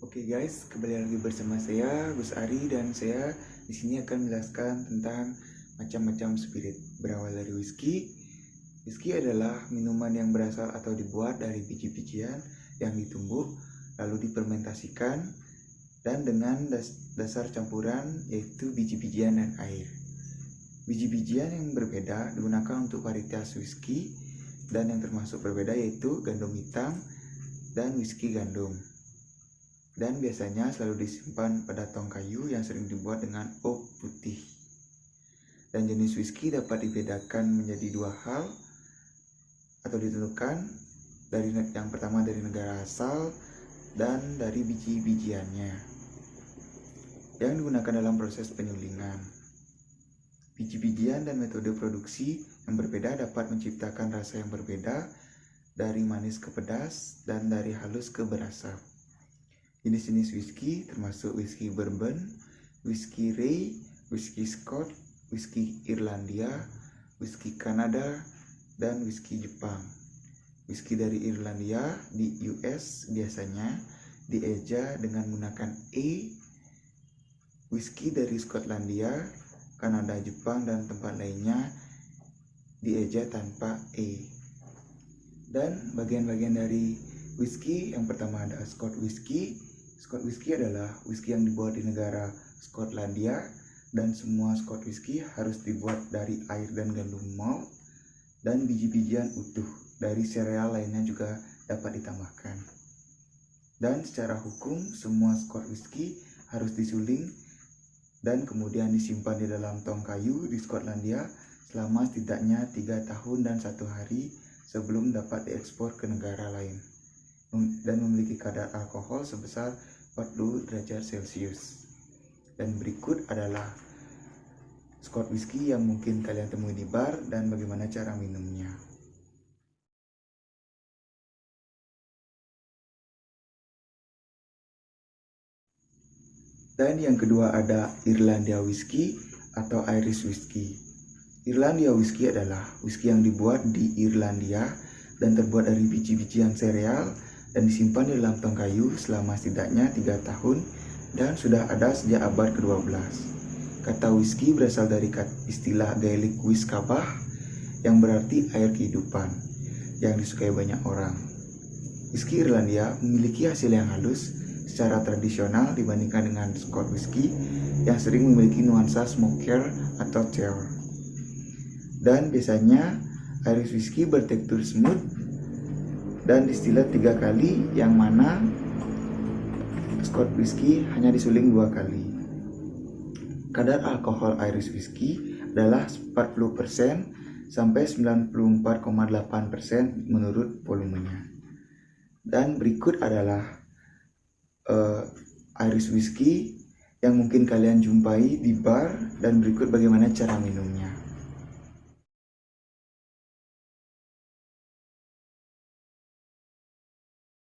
Oke guys, kembali lagi bersama saya Gus Ari dan saya di sini akan menjelaskan tentang macam-macam spirit. Berawal dari whisky. Whisky adalah minuman yang berasal atau dibuat dari biji-bijian yang ditumbuk lalu difermentasikan dan dengan dasar campuran yaitu biji-bijian dan air. Biji-bijian yang berbeda digunakan untuk varietas whisky dan yang termasuk berbeda yaitu gandum hitam dan whisky gandum. Dan biasanya selalu disimpan pada tong kayu yang sering dibuat dengan oak putih. Dan jenis whisky dapat dibedakan menjadi dua hal atau ditentukan dari yang pertama dari negara asal dan dari biji-bijiannya yang digunakan dalam proses penyulingan. Biji-bijian dan metode produksi yang berbeda dapat menciptakan rasa yang berbeda dari manis ke pedas dan dari halus ke berasap. Jenis-jenis whisky termasuk whisky bourbon, whisky rye, whisky Scotch, whisky Irlandia, whisky Kanada, dan whisky Jepang. Whisky dari Irlandia di US biasanya dieja dengan menggunakan E. Whisky dari Skotlandia, Kanada, Jepang, dan tempat lainnya dieja tanpa E. Dan bagian-bagian dari whisky yang pertama ada Scotch whisky. Scotch whisky adalah whisky yang dibuat di negara Skotlandia dan semua Scotch whisky harus dibuat dari air dan gandum malt dan biji-bijian utuh. Dari sereal lainnya juga dapat ditambahkan. Dan secara hukum semua Scotch whisky harus disuling dan kemudian disimpan di dalam tong kayu di Skotlandia selama setidaknya 3 tahun dan 1 hari sebelum dapat diekspor ke negara lain dan memiliki kadar alkohol sebesar 40 derajat Celcius. Dan berikut adalah Scotch whisky yang mungkin kalian temui di bar dan bagaimana cara minumnya. Dan yang kedua ada Irlandia whisky atau Irish whisky. Irlandia whisky adalah whisky yang dibuat di Irlandia dan terbuat dari biji-bijian sereal dan disimpan di dalam tong kayu selama setidaknya 3 tahun dan sudah ada sejak abad ke-12. Kata whisky berasal dari istilah Gaelic whiskabah yang berarti air kehidupan yang disukai banyak orang. Whisky Irlandia memiliki hasil yang halus secara tradisional dibandingkan dengan Scotch whisky yang sering memiliki nuansa smoker atau sour. Dan biasanya Irish whisky bertekstur smooth dan distilat 3 kali, yang mana Scotch whisky hanya disuling 2 kali. Kadar alkohol Irish whisky adalah 40% sampai 94,8% menurut volumenya. Dan berikut adalah Irish whisky yang mungkin kalian jumpai di bar dan berikut bagaimana cara minumnya.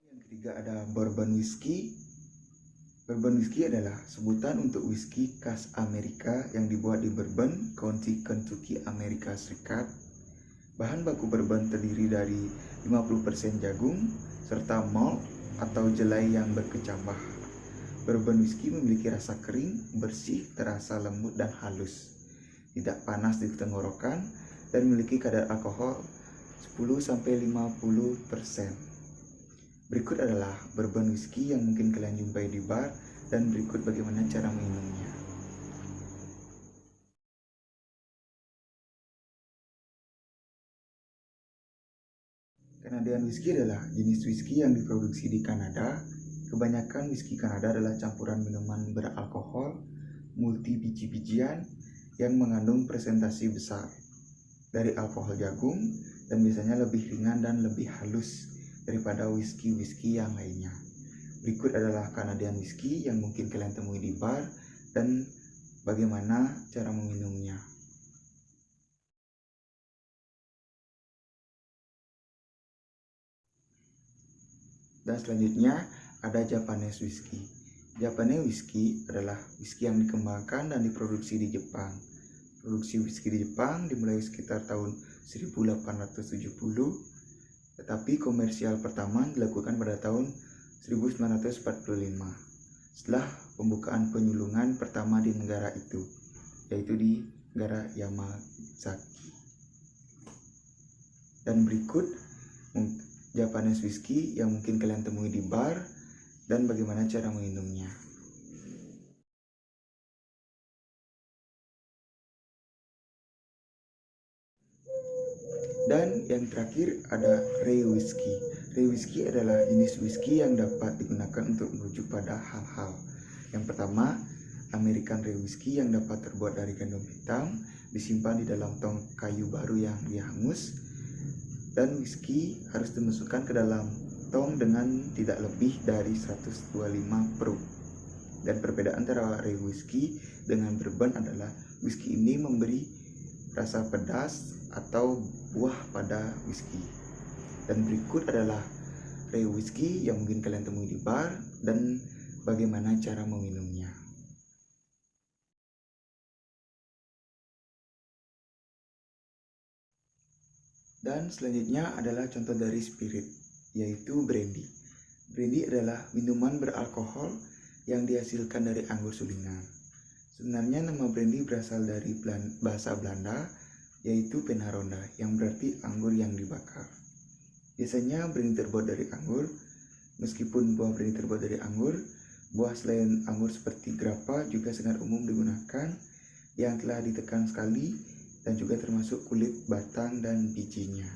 Yang ketiga ada bourbon whisky. Bourbon whisky adalah sebutan untuk whisky khas Amerika yang dibuat di Bourbon County, Kentucky, Amerika Serikat. Bahan baku bourbon terdiri dari 50% jagung serta malt atau jelai yang berkecambah. Bourbon whisky memiliki rasa kering, bersih, terasa lembut dan halus, tidak panas di tenggorokan dan memiliki kadar alkohol 10-50%. Berikut adalah bourbon whisky yang mungkin kalian jumpai di bar dan berikut bagaimana cara minumnya. Canadian whisky adalah jenis whisky yang diproduksi di Kanada. Kebanyakan whisky Kanada adalah campuran minuman beralkohol multi biji-bijian yang mengandung presentasi besar dari alkohol jagung dan biasanya lebih ringan dan lebih halus daripada whisky-whisky yang lainnya. Berikut adalah Canadian whisky yang mungkin kalian temui di bar dan bagaimana cara meminumnya. Dan selanjutnya ada Japanese whisky. Japanese whisky adalah whisky yang dikembangkan dan diproduksi di Jepang. Produksi whisky di Jepang dimulai sekitar tahun 1870, tetapi komersial pertama dilakukan pada tahun 1945 setelah pembukaan penyulungan pertama di negara itu, yaitu di negara Yamazaki. Dan berikut Japanese whiskey yang mungkin kalian temui di bar dan bagaimana cara meminumnya. Dan yang terakhir ada rye whiskey. Rye whiskey adalah jenis whiskey yang dapat digunakan untuk merujuk pada hal-hal. Yang pertama, American rye whiskey yang dapat terbuat dari gandum hitam, disimpan di dalam tong kayu baru yang dihangus, dan whiskey harus dimasukkan ke dalam tong dengan tidak lebih dari 125 proof. Dan perbedaan antara rye whiskey dengan bourbon adalah whiskey ini memberi rasa pedas atau buah pada whiskey. Dan berikut adalah rye whiskey yang mungkin kalian temui di bar dan bagaimana cara meminumnya. Dan selanjutnya adalah contoh dari spirit, yaitu brandy. Brandy adalah minuman beralkohol yang dihasilkan dari anggur sulingan. Sebenarnya nama brandy berasal dari bahasa Belanda, yaitu penaronda, yang berarti anggur yang dibakar. Biasanya brandy terbuat dari anggur. Meskipun buah brandy terbuat dari anggur, buah selain anggur seperti grappa juga sangat umum digunakan, yang telah ditekan sekali dan juga termasuk kulit, batang, dan bijinya.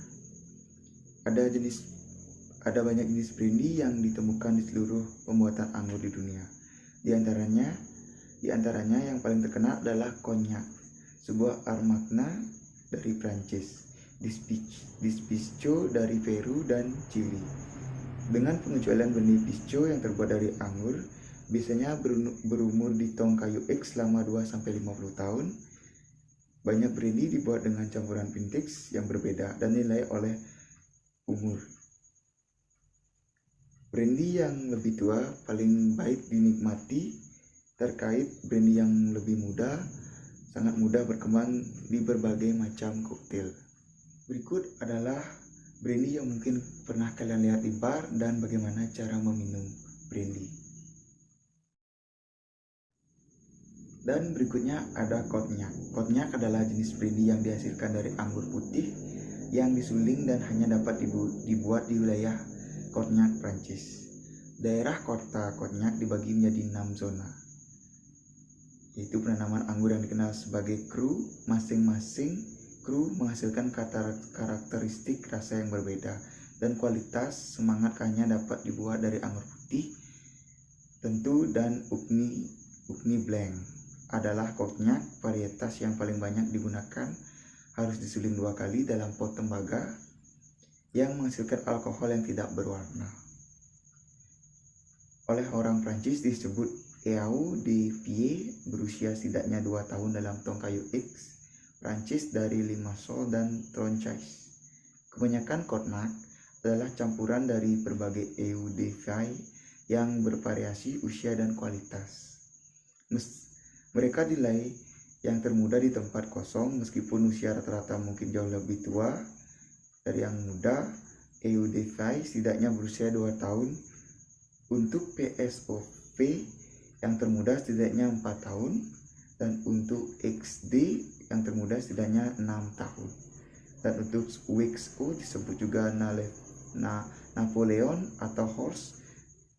Ada banyak jenis brandy yang ditemukan di seluruh pembuatan anggur di dunia. Di antaranya yang paling terkenal adalah konyak, sebuah armagna dari Prancis, Pisco dari Peru dan Chili. Dengan pengecualian benih Pisco yang terbuat dari anggur, biasanya berumur di tong kayu X selama 2-50 tahun. Banyak brandy dibuat dengan campuran vintage yang berbeda dan dinilai oleh umur. Brandy yang lebih tua paling baik dinikmati, terkait brandy yang lebih muda sangat mudah berkembang di berbagai macam koktail. Berikut adalah brandy yang mungkin pernah kalian lihat di bar dan bagaimana cara meminum brandy. Dan berikutnya ada cognac. Cognac adalah jenis brandy yang dihasilkan dari anggur putih yang disuling dan hanya dapat dibuat di wilayah Cognac, Prancis. Daerah kota Cognac dibagi menjadi 6 zona, yaitu penanaman anggur yang dikenal sebagai cru. Masing-masing cru menghasilkan karakteristik rasa yang berbeda, dan kualitas semangat hanya dapat dibuat dari anggur putih tentu. Dan Ugni Blanc adalah cognac varietas yang paling banyak digunakan, harus disuling 2 kali dalam pot tembaga yang menghasilkan alkohol yang tidak berwarna. Oleh orang Prancis disebut Eau de Vie, berusia setidaknya 2 tahun dalam tong kayu X, Prancis dari Limassol dan Troncais. Kebanyakan cognac adalah campuran dari berbagai Eau de Vie yang bervariasi usia dan kualitas. Mereka dinilai yang termuda di tempat kosong, meskipun usia rata-rata mungkin jauh lebih tua dari yang muda. Eau de Vie setidaknya berusia 2 tahun. Untuk PSOV yang termuda setidaknya 4 tahun, dan untuk XD yang termuda setidaknya 6 tahun. Dan untuk WXO disebut juga Napoleon atau Horse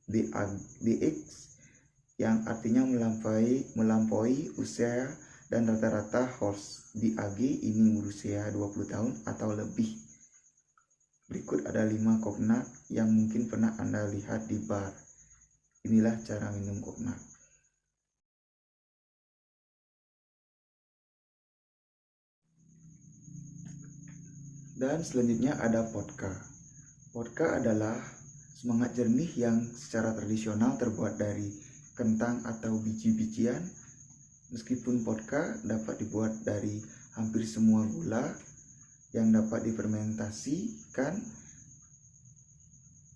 DX, yang artinya melampaui usia, dan rata-rata Horse DAG ini berusia 20 tahun atau lebih. Berikut ada 5 cognac yang mungkin pernah Anda lihat di bar. Inilah cara minum cognac. Dan selanjutnya ada vodka. Vodka adalah semangat jernih yang secara tradisional terbuat dari kentang atau biji-bijian. Meskipun vodka dapat dibuat dari hampir semua gula yang dapat difermentasikan,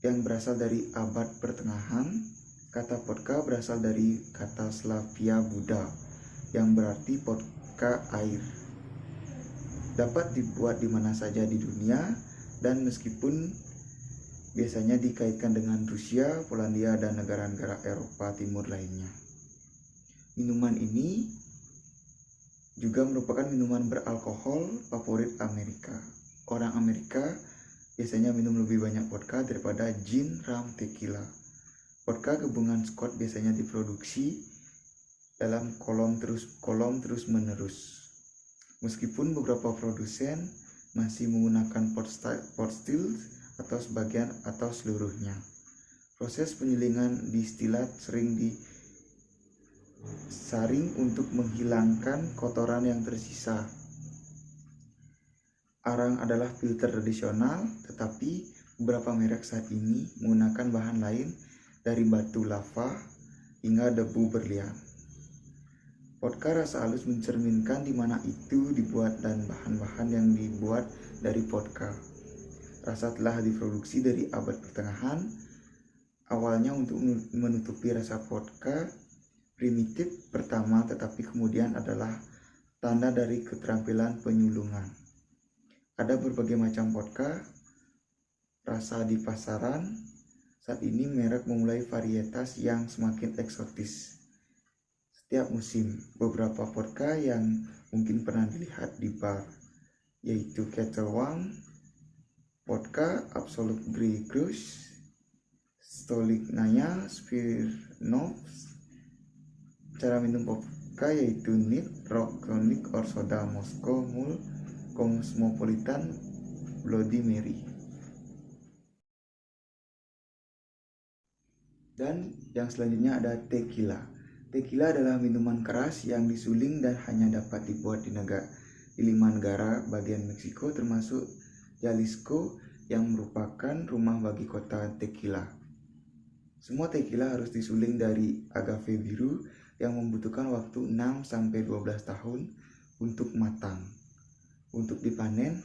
yang berasal dari abad pertengahan. Kata vodka berasal dari kata Slavia Buda yang berarti vodka air. Dapat dibuat di mana saja di dunia, dan meskipun biasanya dikaitkan dengan Rusia, Polandia, dan negara-negara Eropa Timur lainnya. Minuman ini juga merupakan minuman beralkohol favorit Amerika. Orang Amerika biasanya minum lebih banyak vodka daripada gin, rum, tequila. Vodka gabungan Scotch biasanya diproduksi dalam kolom terus menerus. Meskipun beberapa produsen masih menggunakan pot still atau sebagian atau seluruhnya. Proses penyulingan distilat sering disaring untuk menghilangkan kotoran yang tersisa. Arang adalah filter tradisional, tetapi beberapa merek saat ini menggunakan bahan lain dari batu lava hingga debu berlian. Vodka rasa halus mencerminkan di mana itu dibuat dan bahan-bahan yang dibuat dari vodka. Rasa telah diproduksi dari abad pertengahan, awalnya untuk menutupi rasa vodka primitif pertama, tetapi kemudian adalah tanda dari keterampilan penyulungan. Ada berbagai macam vodka rasa di pasaran. Saat ini merek memulai varietas yang semakin eksotis setiap musim. Beberapa vodka yang mungkin pernah dilihat di bar yaitu Ketel One Vodka, Absolut Grey Goose, Stolichnaya, Smirnoff. Cara minum vodka yaitu neat, rock tonic, or soda, Moscow Mule, Cosmopolitan, Bloody Mary. Dan yang selanjutnya ada tequila. Tequila adalah minuman keras yang disuling dan hanya dapat dibuat di 5 negara bagian Meksiko, termasuk Jalisco yang merupakan rumah bagi kota tequila. Semua tequila harus disuling dari agave biru yang membutuhkan waktu 6-12 tahun untuk matang. Untuk dipanen,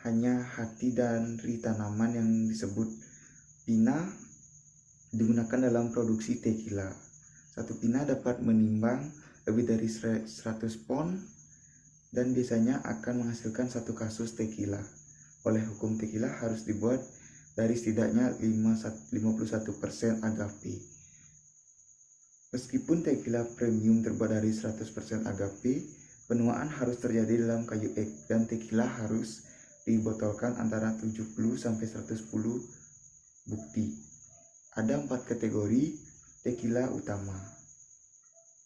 hanya hati dari tanaman yang disebut pina digunakan dalam produksi tequila. Satu pina dapat menimbang lebih dari 100 pon dan biasanya akan menghasilkan satu kasus tequila. Oleh hukum tequila harus dibuat dari setidaknya 51% agave. Meskipun tequila premium terbuat dari 100% agave, penuaan harus terjadi dalam kayu ek dan tequila harus dibotolkan antara 70-110 bukti. Ada 4 kategori tequila utama.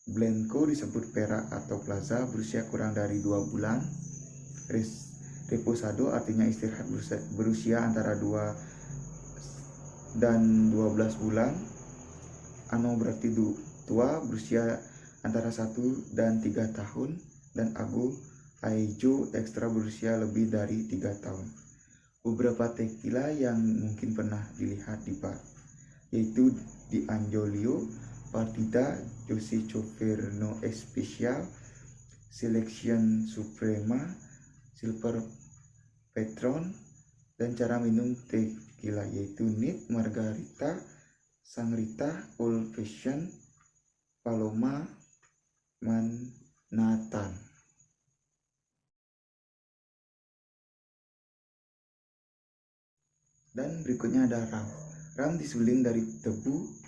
Blanco disebut perak atau plaza, berusia kurang dari 2 bulan. Reposado artinya istirahat, berusia antara 2 dan 12 bulan. Ano berarti tua, berusia antara 1 dan 3 tahun. Dan Ago Aijo Extra berusia lebih dari 3 tahun. Beberapa tequila yang mungkin pernah dilihat di bar yaitu Di Anjolio, Partida, Jose Choverno Especial, Selection Suprema, Silver Patron. Dan cara minum tequila yaitu neat, margarita, sangrita, old fashion, paloma, manhattan. Dan berikutnya ada rum. Rum disuling dari tebu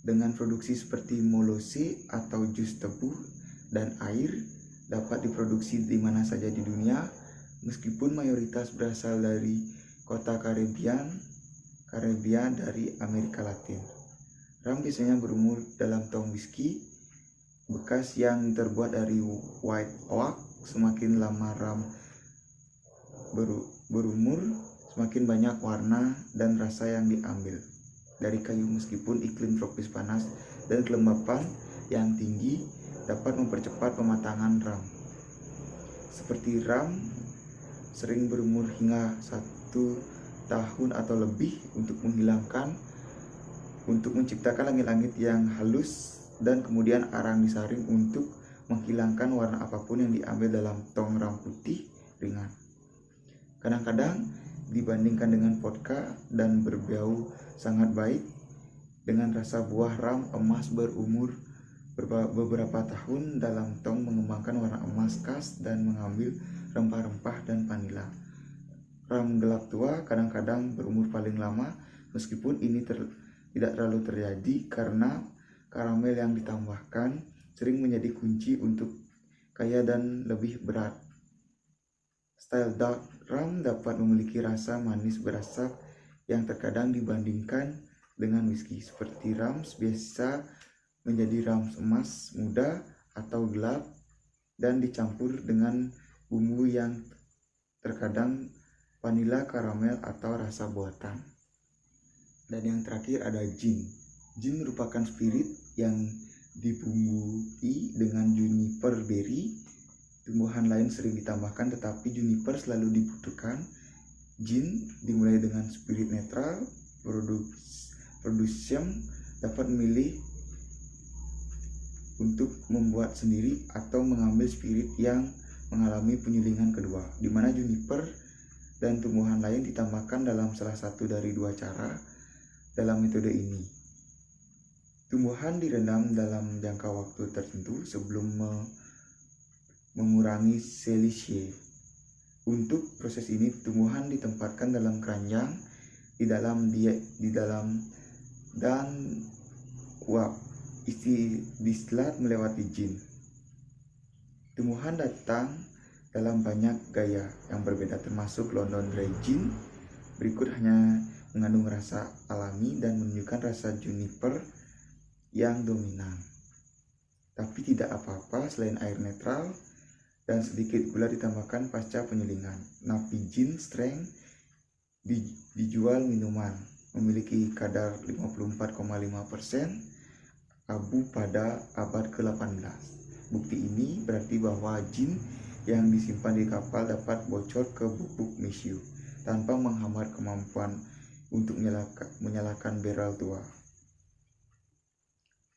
dengan produksi seperti molose atau jus tebu dan air. Dapat diproduksi di mana saja di dunia, meskipun mayoritas berasal dari kota Karibian dari Amerika Latin. Rum biasanya berumur dalam tong whisky bekas yang terbuat dari white oak. Semakin lama rum berumur, semakin banyak warna dan rasa yang diambil dari kayu. Meskipun iklim tropis panas dan kelembapan yang tinggi dapat mempercepat pematangan rum. Seperti rum sering berumur hingga 1 tahun atau lebih untuk menciptakan langit-langit yang halus, dan kemudian arang disaring untuk menghilangkan warna apapun yang diambil dalam tong rum putih ringan. Kadang-kadang dibandingkan dengan vodka dan berbau sangat baik. Dengan rasa buah rum emas berumur beberapa tahun dalam tong mengembangkan warna emas khas dan mengambil rempah-rempah dan vanila. Rum gelap tua kadang-kadang berumur paling lama Meskipun ini tidak terlalu terjadi karena karamel yang ditambahkan sering menjadi kunci untuk kaya dan lebih berat. Style dark rum dapat memiliki rasa manis berasap yang terkadang dibandingkan dengan whisky, seperti rum biasa menjadi rum emas muda atau gelap dan dicampur dengan bumbu yang terkadang vanila, karamel, atau rasa buatan. Dan yang terakhir ada gin. Gin merupakan spirit yang dibumbui dengan juniper berry. Tumbuhan lain sering ditambahkan, tetapi juniper selalu dibutuhkan. Gin dimulai dengan spirit netral. Produsen dapat memilih untuk membuat sendiri atau mengambil spirit yang mengalami penyulingan kedua, di mana juniper dan tumbuhan lain ditambahkan dalam salah satu dari dua cara dalam metode ini. Tumbuhan direndam dalam jangka waktu tertentu sebelum mengurangi selisih. Untuk proses ini, tumbuhan ditempatkan dalam keranjang di dalam dan uap distilat melewati gin. Tumbuhan datang dalam banyak gaya yang berbeda, termasuk London Dry Gin. Berikut hanya mengandung rasa alami dan menunjukkan rasa juniper yang dominan. Tapi tidak apa-apa selain air netral dan sedikit gula ditambahkan pasca penyulingan. Napi Gin Strength dijual minuman memiliki kadar 54,5% abu pada abad ke-18. Bukti ini berarti bahwa gin yang disimpan di kapal dapat bocor ke bubuk mesiu tanpa menghambat kemampuan untuk menyalakan barrel tua.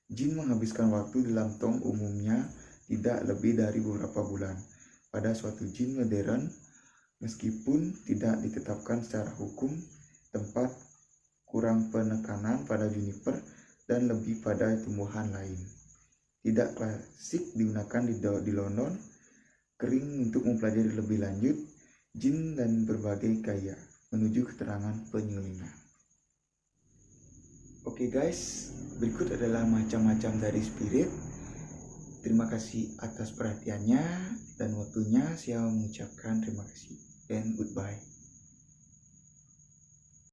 Gin menghabiskan waktu dalam tong umumnya tidak lebih dari beberapa bulan. Pada suatu gin modern, meskipun tidak ditetapkan secara hukum, tempat kurang penekanan pada juniper dan lebih pada tumbuhan lain. Tidak klasik digunakan di London kering untuk mempelajari lebih lanjut gin dan berbagai gaya menuju keterangan penyulingan. Oke guys, berikut adalah macam-macam dari spirit. Terima kasih atas perhatiannya dan waktunya. Saya mengucapkan terima kasih and goodbye.